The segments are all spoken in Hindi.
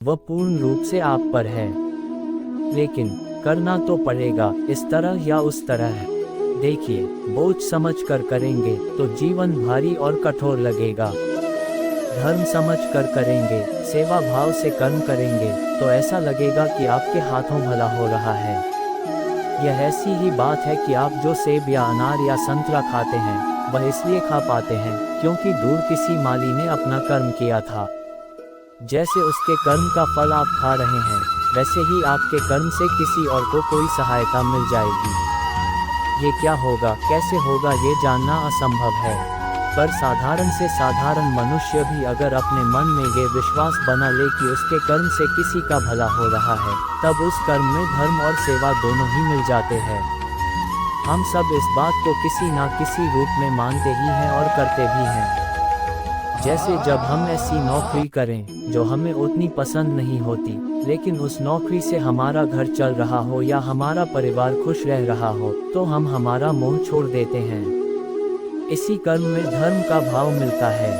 वह पूर्ण रूप से आप पर है, लेकिन करना तो पड़ेगा, इस तरह या उस तरह। देखिए, बोझ समझ कर करेंगे तो जीवन भारी और कठोर लगेगा। धर्म समझ कर करेंगे, सेवा भाव से कर्म करेंगे तो ऐसा लगेगा कि आपके हाथों भला हो रहा है। यह ऐसी ही बात है कि आप जो सेब या अनार या संतरा खाते हैं, वह इसलिए खा पाते हैं क्योंकि दूर किसी माली ने अपना कर्म किया था। जैसे उसके कर्म का फल आप खा रहे हैं, वैसे ही आपके कर्म से किसी और को कोई सहायता मिल जाएगी। ये क्या होगा, कैसे होगा, ये जानना असंभव है, पर साधारण से साधारण मनुष्य भी अगर अपने मन में ये विश्वास बना ले कि उसके कर्म से किसी का भला हो रहा है, तब उस कर्म में धर्म और सेवा दोनों ही मिल जाते हैं। हम सब इस बात को किसी ना किसी रूप में मानते ही हैं और करते भी हैं। जैसे जब हम ऐसी नौकरी करें जो हमें उतनी पसंद नहीं होती, लेकिन उस नौकरी से हमारा घर चल रहा हो या हमारा परिवार खुश रह रहा हो, तो हम हमारा मोह छोड़ देते हैं। इसी कर्म में धर्म का भाव मिलता है।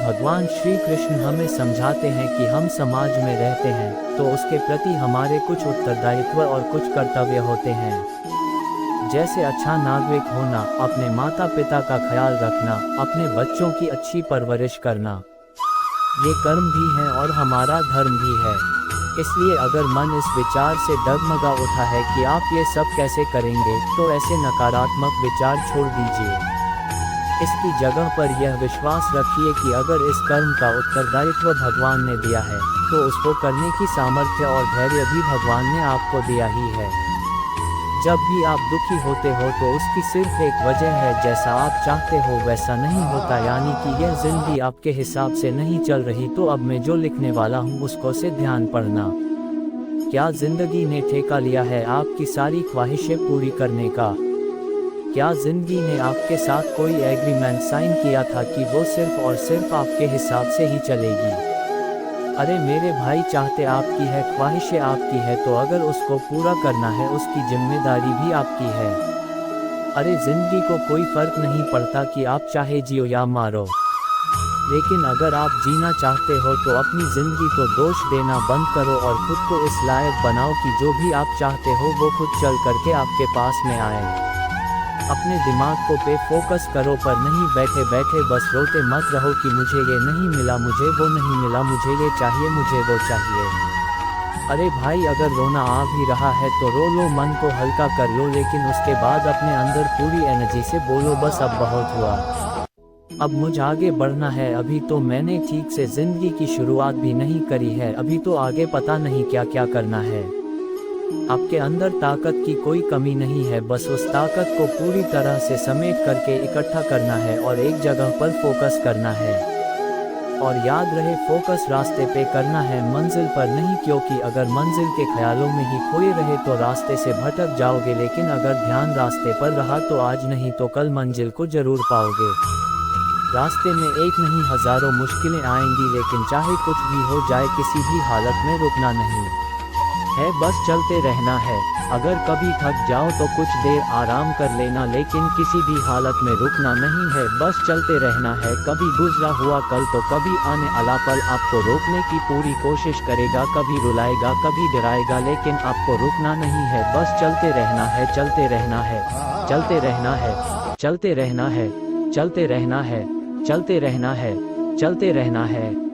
भगवान श्री कृष्ण हमें समझाते हैं कि हम समाज में रहते हैं तो उसके प्रति हमारे कुछ उत्तरदायित्व और कुछ कर्तव्य होते हैं। जैसे अच्छा नागरिक होना, अपने माता पिता का ख्याल रखना, अपने बच्चों की अच्छी परवरिश करना, ये कर्म भी है और हमारा धर्म भी है। इसलिए अगर मन इस विचार से डगमगा उठा है कि आप ये सब कैसे करेंगे, तो ऐसे नकारात्मक विचार छोड़ दीजिए। इसकी जगह पर यह विश्वास रखिए कि अगर इस कर्म का उत्तरदायित्व भगवान ने दिया है, तो उसको करने की सामर्थ्य और धैर्य भी भगवान ने आपको दिया ही है। जब भी आप दुखी होते हो तो उसकी सिर्फ एक वजह है, जैसा आप चाहते हो वैसा नहीं होता, यानी कि यह जिंदगी आपके हिसाब से नहीं चल रही। तो अब मैं जो लिखने वाला हूँ उसको से ध्यान पढ़ना। क्या जिंदगी ने ठेका लिया है आपकी सारी ख्वाहिशें पूरी करने का? क्या जिंदगी ने आपके साथ कोई एग्रीमेंट साइन किया था कि वो सिर्फ और सिर्फ आपके हिसाब से ही चलेगी? अरे मेरे भाई, चाहते आपकी है, ख्वाहिशें आपकी है, तो अगर उसको पूरा करना है उसकी जिम्मेदारी भी आपकी है। अरे जिंदगी को कोई फर्क नहीं पड़ता कि आप चाहे जियो या मारो, लेकिन अगर आप जीना चाहते हो तो अपनी जिंदगी को दोष देना बंद करो और खुद को इस लायक बनाओ कि जो भी आप चाहते हो वो खुद चल करके आपके पास में आए। अपने दिमाग को पे फोकस करो, पर नहीं बैठे बैठे बस रोते मत रहो कि मुझे ये नहीं मिला, मुझे वो नहीं मिला, मुझे ये चाहिए, मुझे वो चाहिए। अरे भाई, अगर रोना आ भी रहा है तो रो लो, मन को हल्का कर लो, लेकिन उसके बाद अपने अंदर पूरी एनर्जी से बोलो, बस अब बहुत हुआ, अब मुझे आगे बढ़ना है। अभी तो मैंने ठीक से जिंदगी की शुरुआत भी नहीं करी है, अभी तो आगे पता नहीं क्या क्या करना है। आपके अंदर ताकत की कोई कमी नहीं है, बस उस ताकत को पूरी तरह से समेट करके इकट्ठा करना है और एक जगह पर फोकस करना है। और याद रहे, फोकस रास्ते पे करना है, मंजिल पर नहीं, क्योंकि अगर मंजिल के ख्यालों में ही खोए रहे तो रास्ते से भटक जाओगे, लेकिन अगर ध्यान रास्ते पर रहा तो आज नहीं तो कल मंजिल को जरूर पाओगे। रास्ते में एक नहीं हजारों मुश्किलें आएंगी, लेकिन चाहे कुछ भी हो जाए किसी भी हालत में रुकना नहीं है, बस चलते रहना है। अगर कभी थक जाओ तो कुछ देर आराम कर लेना, लेकिन किसी भी हालत में रुकना नहीं है, बस चलते रहना है। कभी गुजरा हुआ कल तो कभी आने वाला पल आपको रोकने की पूरी कोशिश करेगा, कभी रुलाएगा, कभी डराएगा, लेकिन आपको रुकना नहीं है, बस चलते रहना है, चलते रहना है, चलते रहना है, चलते रहना है, चलते रहना है, चलते रहना है, चलते रहना है।